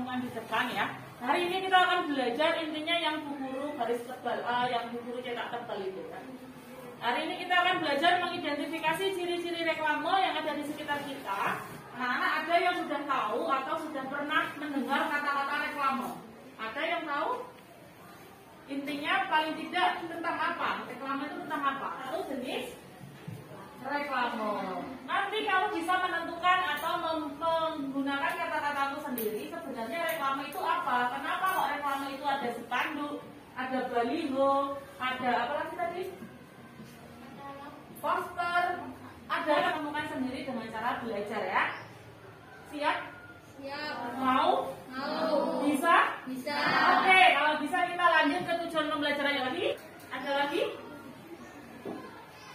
omongan di depan ya. Hari ini kita akan belajar intinya yang Bu Guru garis tebal, yang Bu Guru cetak tebal itu kan. Hari ini kita akan belajar mengidentifikasi ciri-ciri reklame yang ada di sekitar kita. Anak-anak ada yang sudah tahu atau sudah pernah mendengar kata-kata reklame? Ada yang tahu? Intinya paling tidak tentang apa? Reklame itu tentang apa? Tahu jenis reklame. Nanti kamu bisa menentukan atau menggunakan kata-katamu sendiri. Sebenarnya reklame itu apa? Kenapa kok reklame itu ada spanduk, ada baliho, ada apa lagi tadi? Poster. Ada temukan sendiri dengan cara belajar ya. Siap? Siap. Mau? Mau. Bisa? Bisa. Oke, kalau bisa kita lanjut ke tujuan pembelajarannya lagi. Ada lagi?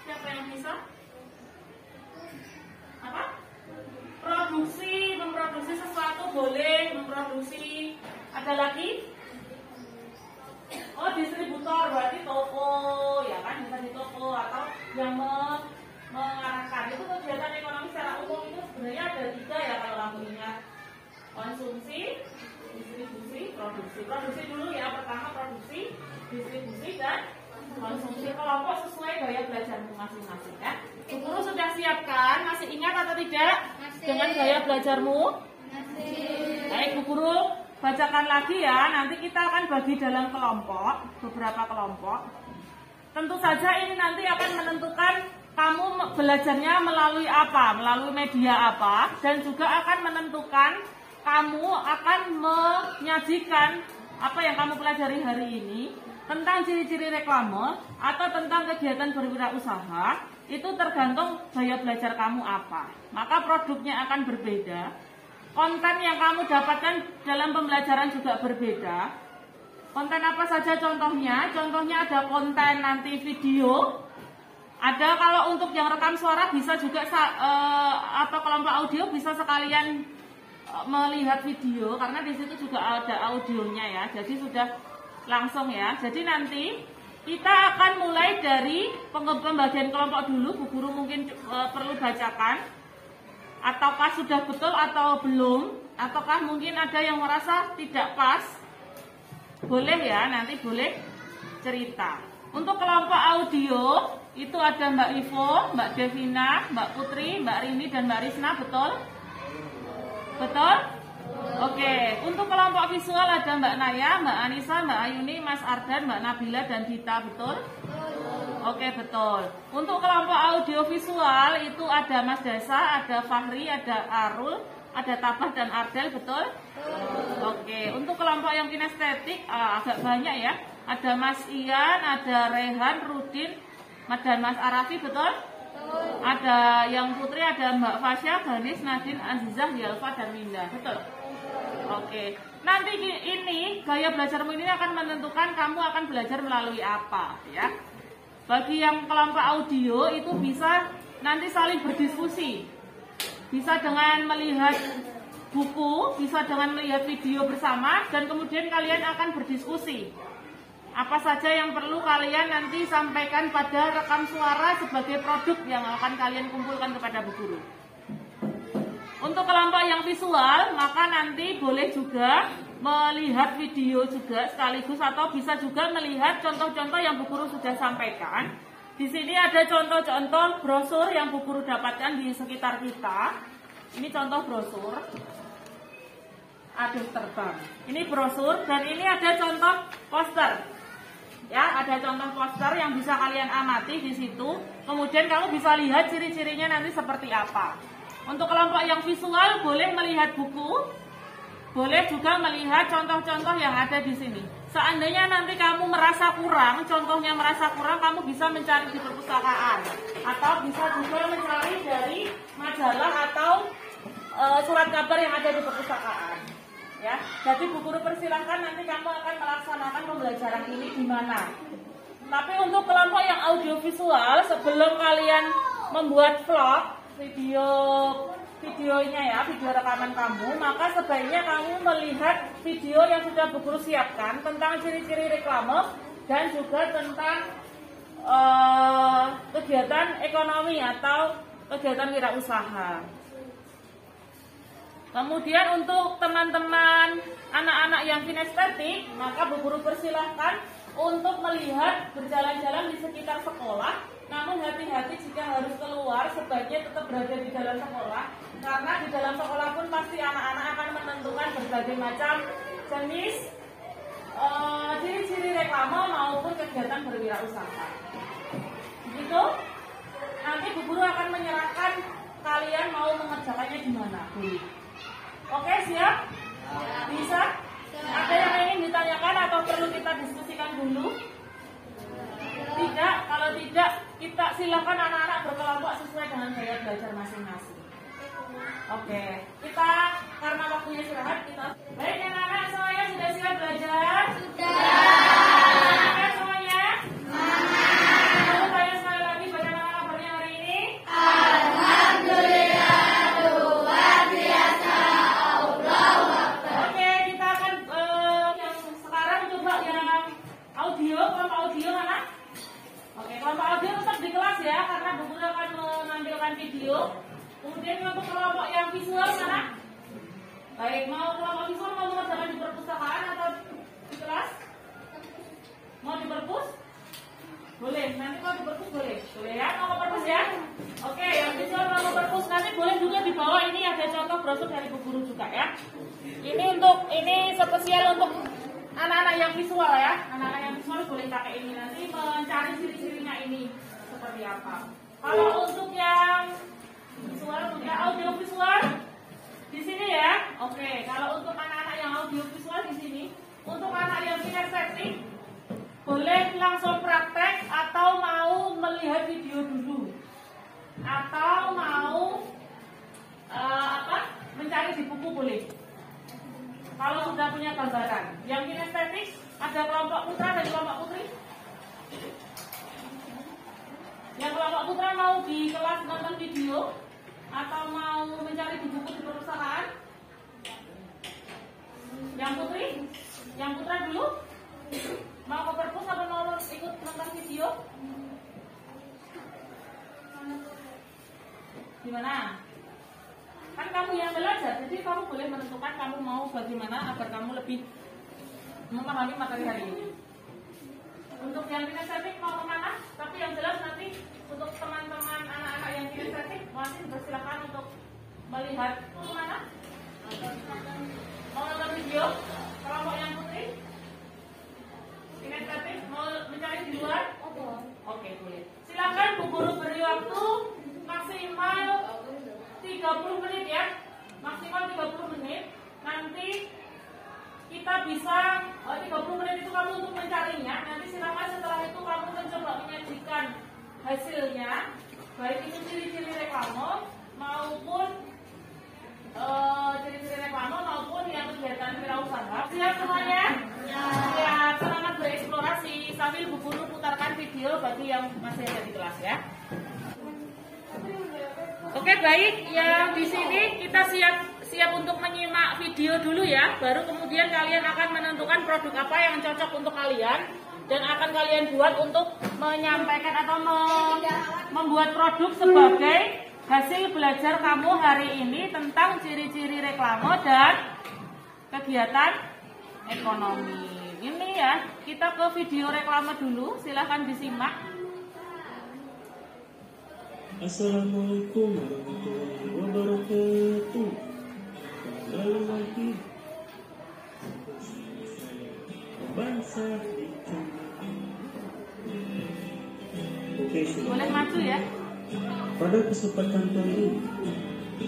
Siapa yang bisa? Apa? Produksi, memproduksi sesuatu boleh, memproduksi. Ada lagi? Oh, distributor berarti toko, ya kan? Bisa di toko atau yang mengarahkan. Itu kegiatan ekonomi secara umum itu sebenarnya ada 3 ya kalau kamu ingat. Konsumsi, distribusi, produksi. Produksi dulu ya, pertama produksi, distribusi dan konsumsi. Kelompok sesuai gaya belajarmu masing-masing ya. Bu Guru sudah siapkan, masih ingat atau tidak? Masih. Dengan gaya belajarmu? Masih. Baik, Bu Guru bacakan lagi ya. Nanti kita akan bagi dalam kelompok, beberapa kelompok. Tentu saja ini nanti akan menentukan kamu belajarnya melalui apa, melalui media apa, dan juga akan menentukan kamu akan menyajikan apa yang kamu pelajari hari ini tentang ciri-ciri reklame atau tentang kegiatan berwirausaha. Itu tergantung gaya belajar kamu apa. Maka produknya akan berbeda. Konten yang kamu dapatkan dalam pembelajaran juga berbeda. Konten apa saja contohnya? Contohnya ada konten nanti video. Ada kalau untuk yang rekam suara bisa juga atau kelompok audio bisa sekalian melihat video karena di situ juga ada audionya ya. Jadi sudah langsung ya. Jadi nanti kita akan mulai dari pembagian kelompok dulu. Bu Guru mungkin perlu bacakan. Ataukah sudah betul atau belum? Ataukah mungkin ada yang merasa tidak pas? Boleh ya, nanti boleh cerita. Untuk kelompok audio itu ada Mbak Ivo, Mbak Devina, Mbak Putri, Mbak Rini, dan Mbak Risna, betul? Betul? Oke, untuk kelompok visual ada Mbak Naya, Mbak Anissa, Mbak Ayuni, Mas Ardan, Mbak Nabila, dan Dita, betul? Oke, betul. Untuk kelompok audio visual itu ada Mas Dasa, ada Fahri, ada Arul, ada Tabah dan Ardel, betul? Oke, untuk kelompok yang kinestetik agak banyak ya. Ada Mas Ian, ada Rehan, Rudin, dan Mas Arafi, betul? Ada yang putri, ada Mbak Fasya, Ganis, Nadine, Azizah, Yalfa, dan Winda, betul? Oke, nanti ini gaya belajarmu ini akan menentukan kamu akan belajar melalui apa ya. Bagi yang kelompok audio itu bisa nanti saling berdiskusi. Bisa dengan melihat buku, bisa dengan melihat video bersama, dan kemudian kalian akan berdiskusi. Apa saja yang perlu kalian nanti sampaikan pada rekam suara sebagai produk yang akan kalian kumpulkan kepada Bu Guru. Untuk kelompok yang visual, maka nanti boleh juga melihat video juga sekaligus atau bisa juga melihat contoh-contoh yang Bu Guru sudah sampaikan. Di sini ada contoh-contoh brosur yang Bu Guru dapatkan di sekitar kita. Ini contoh brosur. Aduh, terbang. Ini brosur dan ini ada contoh poster. Ya, ada contoh poster yang bisa kalian amati di situ. Kemudian kamu bisa lihat ciri-cirinya nanti seperti apa. Untuk kelompok yang visual boleh melihat buku, boleh juga melihat contoh-contoh yang ada di sini. Seandainya nanti kamu merasa kurang, contohnya merasa kurang, kamu bisa mencari di perpustakaan atau bisa juga mencari dari majalah atau surat kabar yang ada di perpustakaan. Ya, jadi Bu Guru persilahkan nanti kamu akan melaksanakan pembelajaran ini di mana. Tapi untuk kelompok yang audiovisual, sebelum kalian membuat vlog, videonya ya, video rekaman kamu, maka sebaiknya kamu melihat video yang sudah Bu Guru siapkan tentang ciri-ciri reklame dan juga tentang kegiatan ekonomi atau kegiatan wirausaha. Kemudian untuk teman-teman anak-anak yang kinestetik, maka Bu Guru persilahkan untuk melihat berjalan-jalan di sekitar sekolah. Namun hati-hati jika harus keluar, sebaiknya tetap berada di dalam sekolah. Karena di dalam sekolah pun pasti anak-anak akan menentukan berbagai macam jenis ciri-ciri reklame maupun kegiatan berwirausaha. Begitu? Nanti Bu Guru akan menyerahkan kalian mau mengerjakannya di mana. Oke, siap? Bisa? Ada yang ingin ditanyakan atau perlu kita diskusikan dulu? Tidak, kalau tidak kita silakan anak-anak berkelompok sesuai dengan gaya belajar masing-masing. Oke, kita karena waktunya istirahat kita. Baik anak-anak semuanya sudah siap belajar? Sudah. Semuanya? Lalu tanya sekali lagi bagaimana kabarnya hari ini? Alhamdulillah luar biasa. Oke, kita akan yang sekarang coba yang audio, kelompok audio mana? Oke, kelompok audio tetap di kelas ya, karena Bu Guru akan menampilkan video. Kemudian untuk kelompok yang visual mana? Baik, mau kelompok visual mau mengerjakan di perpustakaan atau di kelas? Mau di perpus? Boleh, nanti kalau di perpus boleh. Boleh ya, mau ke perpus ya? Oke, yang visual mau ke perpus nanti boleh juga di bawah ini ada contoh brosur dari Bu Guru juga ya. Ini spesial untuk anak-anak yang visual ya. Anak-anak yang visual boleh pakai ini nanti mencari ciri-cirinya ini seperti apa. Kalau untuk yang visual, ya audio visual di sini ya. Oke, kalau untuk anak-anak yang audio visual di sini, untuk anak yang kinestetik boleh langsung praktek atau mau melihat video dulu, atau mau mencari di buku boleh. Kalau sudah punya gambaran, yang kinestetik ada kelompok putra dan kelompok putri. Yang kelompok putra mau di kelas nonton video atau mau mencari di buku di perpustakaan? Yang putri? Yang putra dulu? Mau ke perpus atau mau ikut nonton video? Gimana? Kan kamu yang belajar, jadi kamu boleh menentukan kamu mau bagaimana agar kamu lebih memahami materi hari ini. Untuk yang kinestetik mau kemana? Tapi yang jelas nanti untuk teman-teman anak-anak yang kinestetik masih bersilakan untuk melihat kemana? Mau nonton video? Kelompok yang putri? Kinestetik mau mencari di luar? Oke, boleh. Silakan Bu Guru beri waktu maksimal 30 menit ya. Maksimal 30 menit. Nanti kita bisa 30 menit itu kamu untuk mencarinya. Nanti silakan setelah itu kamu mencoba menyajikan hasilnya, baik itu ciri-ciri reklame maupun ciri-ciri reklame maupun yang kegiatan wirausaha. Siap semuanya? Ya, selamat bereksplorasi sambil Bu Guru putarkan video bagi yang masih ada di kelas ya. Oke, baik. Yang di sini kita siap untuk menyimak video dulu ya. Baru kemudian kalian akan menentukan produk apa yang cocok untuk kalian dan akan kalian buat untuk menyampaikan atau membuat produk sebagai hasil belajar kamu hari ini tentang ciri-ciri reklame dan kegiatan ekonomi. Ini ya, kita ke video reklame dulu. Silahkan disimak. Assalamualaikum warahmatullahi wabarakatuh. Kembali lagi bangsa Oke, boleh maju ya. Pada kesempatan kali ini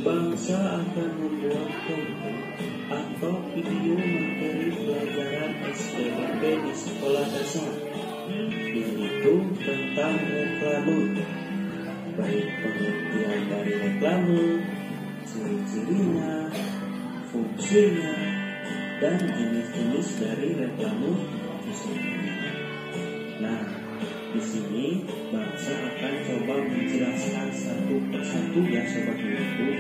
bangsa akan membuat konten atau video materi pelajaran SPDP di sekolah dasar, yaitu tentang reklame, baik pengertian dari reklame, ciri-cirinya, fungsinya, dan jenis-jenis dari reklame tersebut. Nah, di sini bangsa akan coba menjelaskan satu persatu ya sobat guru.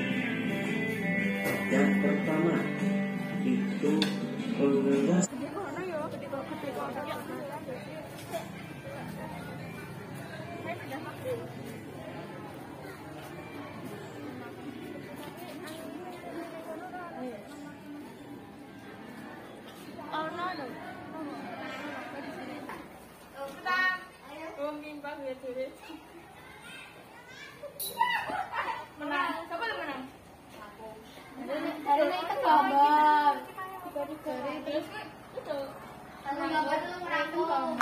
Yang pertama itu pengeras. Menang. Siapa yang menang? Hari ini itu gambar. Terus itu. Kalau gambar itu merangkum.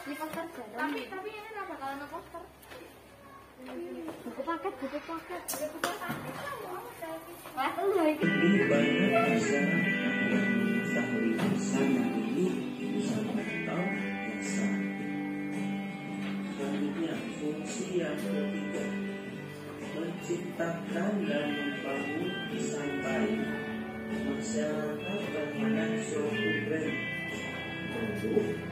Ini poster jalan. Tapi ini apa kalau poster? Buku paket. Wah, Ini banyak masyarakat yang mengetahui bersama ini atau yang sakit. Selanjutnya, fungsi yang ketiga, menciptakan dan membangun sampai masyarakat bermain suatu brand produk.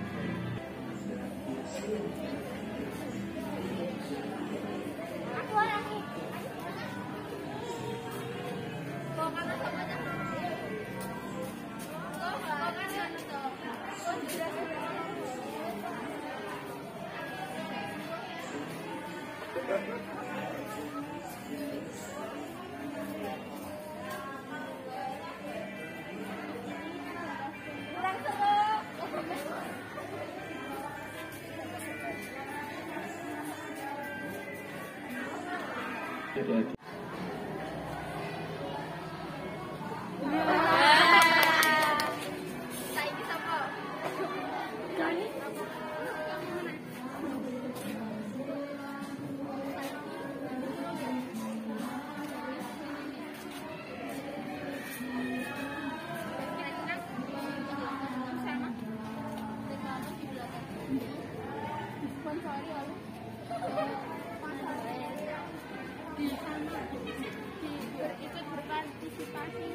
ikut berpartisipasi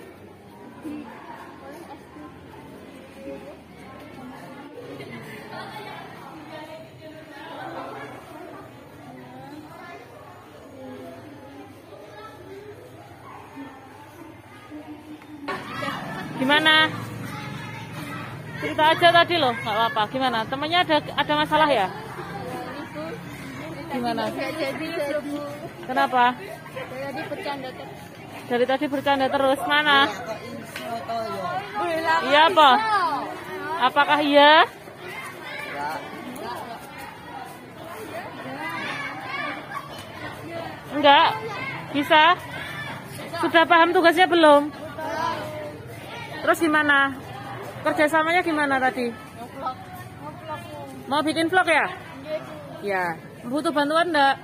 di Gimana? Cerita aja tadi loh, nggak apa-apa. Gimana? Temennya ada masalah ya? Gimana? jadi Kenapa? jadi bercanda terus. Dari tadi bercanda terus. Mana? Iya apa? Apakah iya? Enggak? Bisa? Sudah paham tugasnya belum? Terus gimana? Kerjasamanya gimana tadi? Mau bikin vlog ya? Ya. Butuh bantuan enggak?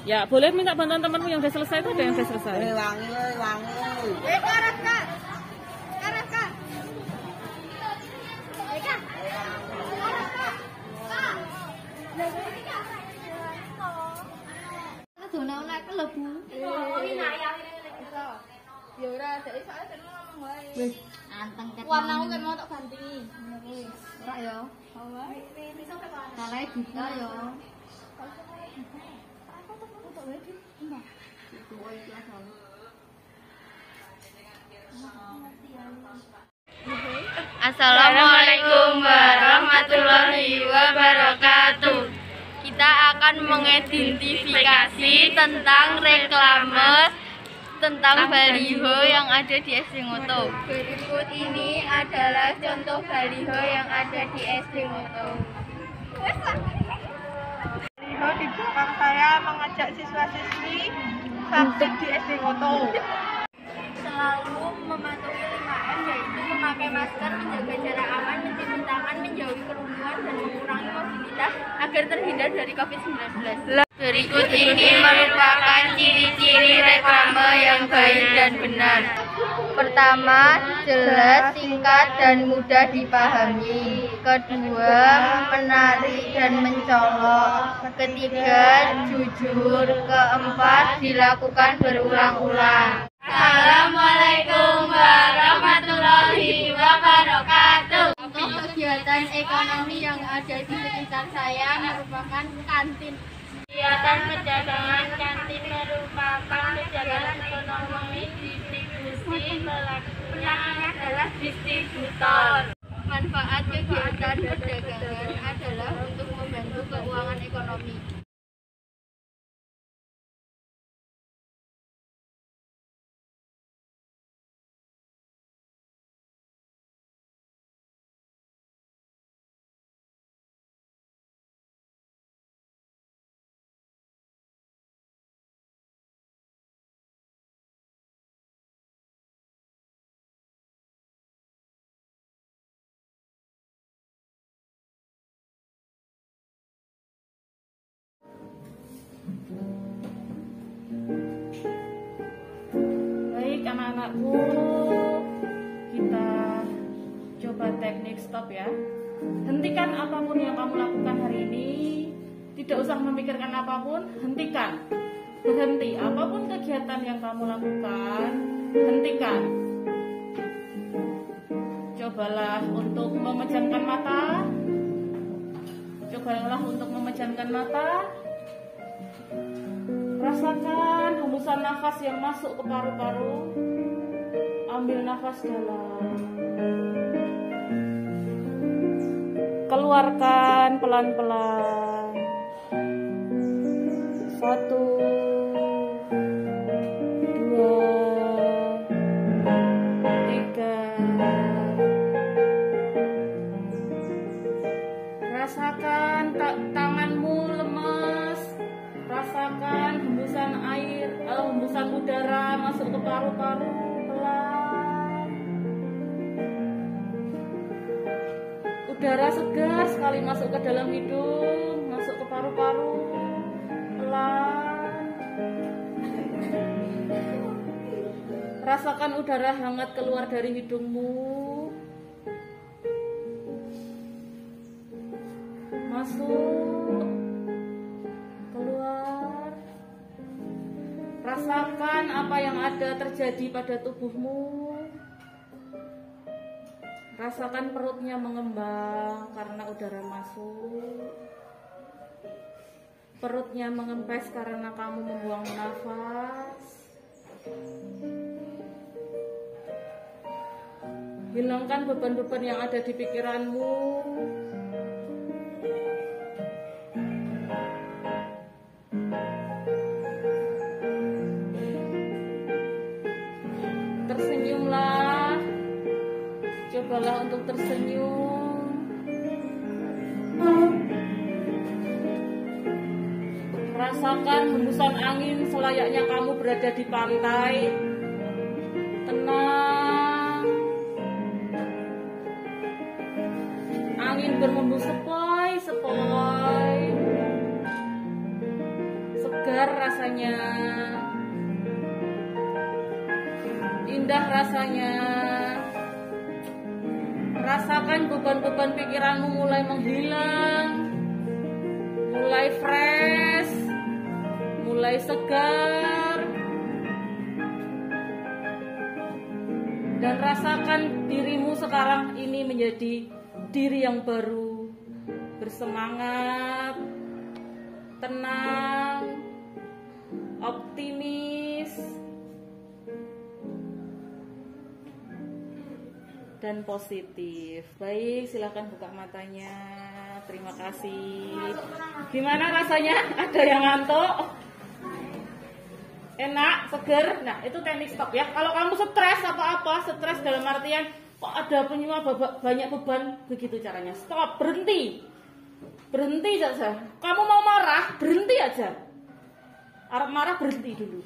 Ya, boleh minta bantuan temanmu yang udah selesai, itu ada yang udah selesai. Wangi. Karas kak. Karas kak. Kak. Karas kak. Kak. Dona kelebu. Oh, ini ayam ini. Ya ora, dari soalnya kan ngomong wae. Wis, anteng ket. Warnamu kan mau tak ganti. Ora ya. Apa? Kalae bisa ya. Assalamualaikum warahmatullahi wabarakatuh. Kita akan mengidentifikasi tentang reklame tentang baliho yang ada di SD Ngoto. Berikut ini adalah contoh baliho yang ada di SD Ngoto. Baliho di belakang saya mengajak siswa-siswi vaksin di SD Ngoto. Selalu mematuhi 5M, yaitu memakai masker, menjaga jarak aman, mencuci tangan, menjauhi kerumunan, dan mengurangi mobilitas agar terhindar dari COVID-19. Berikut ini merupakan ciri-ciri reklame yang baik dan benar. Pertama, jelas, singkat, dan mudah dipahami. Kedua, menarik dan mencolok. Ketiga, jujur. Keempat, dilakukan berulang-ulang. Assalamualaikum warahmatullahi wabarakatuh. Untuk kegiatan ekonomi yang ada di sekitar saya merupakan kantin. Kegiatan perdagangan kantin merupakan kegiatan ekonomi distribusi, pelakunya adalah distributor. Manfaat kegiatan perdagangan adalah untuk membantu keuangan ekonomi. Baik anak-anakku, kita coba teknik stop ya. Hentikan apapun yang kamu lakukan hari ini. Tidak usah memikirkan apapun, hentikan. Berhenti, apapun kegiatan yang kamu lakukan, hentikan. Cobalah untuk memejamkan mata. Cobalah untuk memejamkan mata. Rasakan hembusan nafas yang masuk ke paru-paru. Ambil nafas dalam. Keluarkan pelan-pelan. 1, 2, 3. Rasakan tanganmu lemas. Rasakan hembusan air, hembusan udara masuk ke paru-paru pelan. Udara segar sekali masuk ke dalam hidung, masuk ke paru-paru pelan. Rasakan udara hangat keluar dari hidungmu, masuk, keluar. Rasakan apa yang ada terjadi pada tubuhmu. Rasakan perutnya mengembang karena udara masuk. Perutnya mengempes karena kamu membuang nafas. Hilangkan beban-beban yang ada di pikiranmu. Tersenyumlah. Cobalah untuk tersenyum. Rasakan hembusan angin selayaknya kamu berada di pantai. Tenang. Angin berhembus sepoi-sepoi. Segar rasanya. Indah rasanya. Rasakan beban-beban pikiranmu mulai menghilang. Mulai fresh. Mulai segar. Dan rasakan dirimu sekarang ini menjadi diri yang baru, bersemangat, tenang, optimis, dan positif. Baik, silakan buka matanya. Terima kasih. Gimana rasanya? Ada yang ngantuk? Enak, seger. Nah, itu teknik stop ya. Kalau kamu stres apa-apa, stres dalam artian kok ada banyak beban, begitu caranya. Stop, berhenti. Berhenti saja. Kamu mau marah, berhenti aja. Arab marah, berhenti dulu.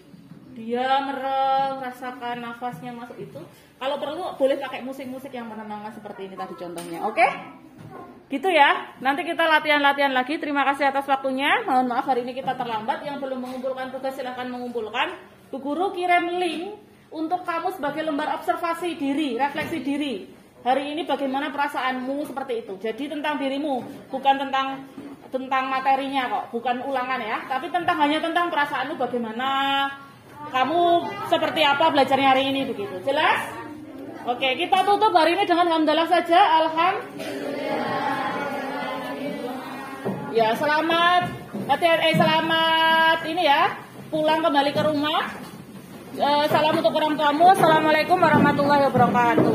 Dia merem, rasakan nafasnya masuk itu. Kalau perlu boleh pakai musik-musik yang menenangkan seperti ini tadi contohnya. Oke? Gitu ya. Nanti kita latihan-latihan lagi. Terima kasih atas waktunya. Mohon maaf hari ini kita terlambat. Yang belum mengumpulkan tugas silahkan mengumpulkan. Bu Guru kirim link untuk kamu sebagai lembar observasi diri, refleksi diri. Hari ini bagaimana perasaanmu seperti itu. Jadi tentang dirimu, bukan tentang materinya kok, bukan ulangan ya. Tapi hanya tentang perasaanmu bagaimana. Kamu seperti apa belajarnya hari ini begitu. Jelas? Oke, kita tutup hari ini dengan hamdalah saja. Alhamdulillah. Ya, selamat ini ya. Pulang kembali ke rumah. Salam untuk orang tuamu. Assalamualaikum warahmatullahi wabarakatuh.